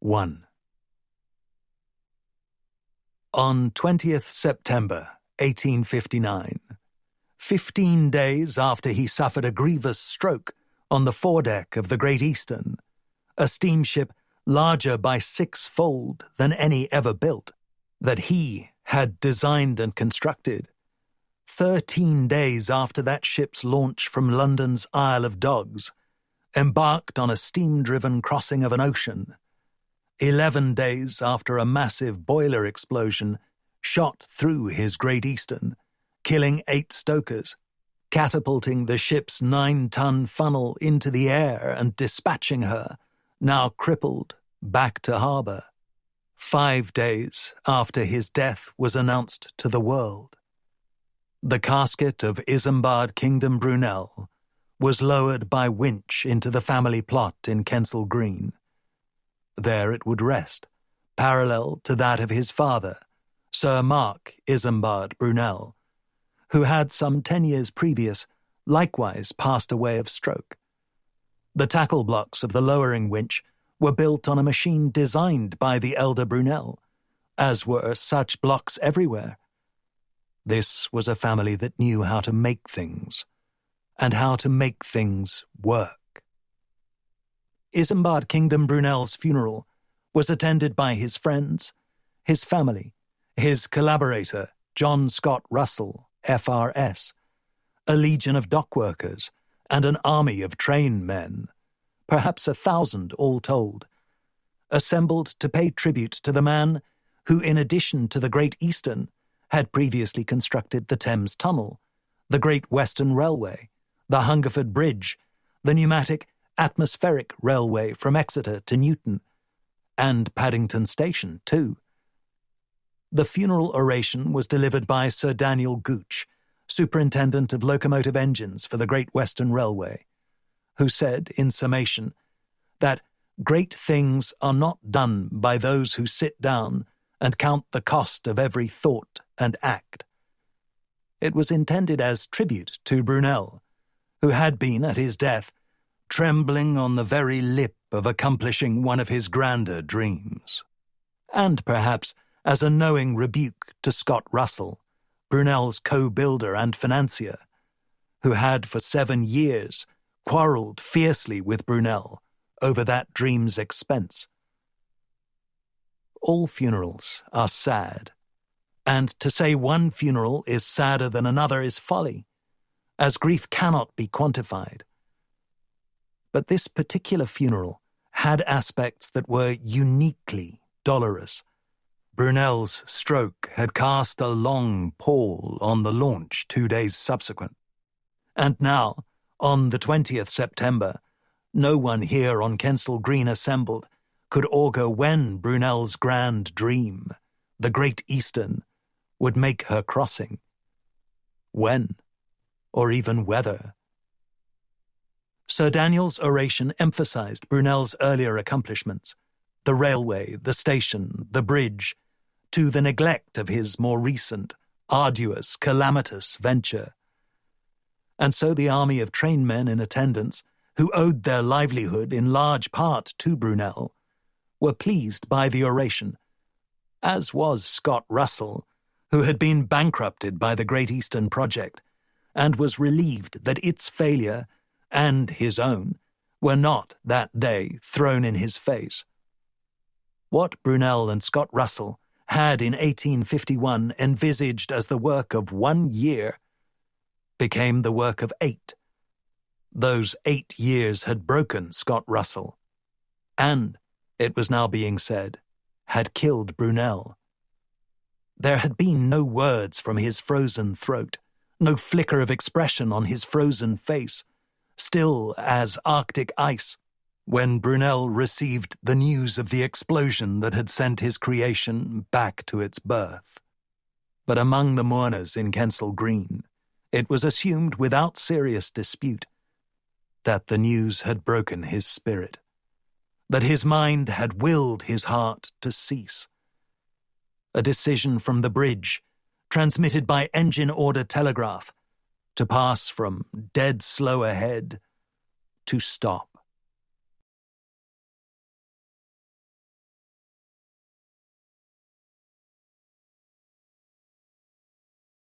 1. On 20th September 1859, 15 days after he suffered a grievous stroke on the foredeck of the Great Eastern, a steamship larger by 6-fold than any ever built, that he had designed and constructed, 13 days after that ship's launch from London's Isle of Dogs, embarked on a steam-driven crossing of an ocean, 11 days after a massive boiler explosion shot through his Great Eastern, killing 8 stokers, catapulting the ship's 9-ton funnel into the air and dispatching her, now crippled, back to harbour. 5 days after his death was announced to the world. The casket of Isambard Kingdom Brunel was lowered by winch into the family plot in Kensal Green. There it would rest, parallel to that of his father, Sir Mark Isambard Brunel, who had some 10 years previous likewise passed away of stroke. The tackle blocks of the lowering winch were built on a machine designed by the elder Brunel, as were such blocks everywhere. This was a family that knew how to make things, and how to make things work. Isambard Kingdom Brunel's funeral was attended by his friends, his family, his collaborator, John Scott Russell, FRS, a legion of dockworkers, and an army of train men, perhaps 1,000 all told, assembled to pay tribute to the man who, in addition to the Great Eastern, had previously constructed the Thames Tunnel, the Great Western Railway, the Hungerford Bridge, the pneumatic atmospheric railway from Exeter to Newton, and Paddington Station, too. The funeral oration was delivered by Sir Daniel Gooch, Superintendent of Locomotive Engines for the Great Western Railway, who said, in summation, that great things are not done by those who sit down and count the cost of every thought and act. It was intended as tribute to Brunel, who had been, at his death, trembling on the very lip of accomplishing one of his grander dreams, and perhaps as a knowing rebuke to Scott Russell, Brunel's co-builder and financier, who had for 7 years quarrelled fiercely with Brunel over that dream's expense. All funerals are sad, and to say one funeral is sadder than another is folly, as grief cannot be quantified. But this particular funeral had aspects that were uniquely dolorous. Brunel's stroke had cast a long pall on the launch 2 days subsequent. And now, on the 20th September, no one here on Kensal Green assembled could augur when Brunel's grand dream, the Great Eastern, would make her crossing. When, or even whether. Sir Daniel's oration emphasized Brunel's earlier accomplishments, the railway, the station, the bridge, to the neglect of his more recent, arduous, calamitous venture. And so the army of trainmen in attendance, who owed their livelihood in large part to Brunel, were pleased by the oration, as was Scott Russell, who had been bankrupted by the Great Eastern project, and was relieved that its failure and his own were not that day thrown in his face. What Brunel and Scott Russell had in 1851 envisaged as the work of 1 year became the work of 8. Those 8 years had broken Scott Russell, and, it was now being said, had killed Brunel. There had been no words from his frozen throat, no flicker of expression on his frozen face, still as Arctic ice, when Brunel received the news of the explosion that had sent his creation back to its birth. But among the mourners in Kensal Green, it was assumed without serious dispute that the news had broken his spirit, that his mind had willed his heart to cease. A decision from the bridge, transmitted by engine-order telegraph, to pass from dead slow ahead to stop.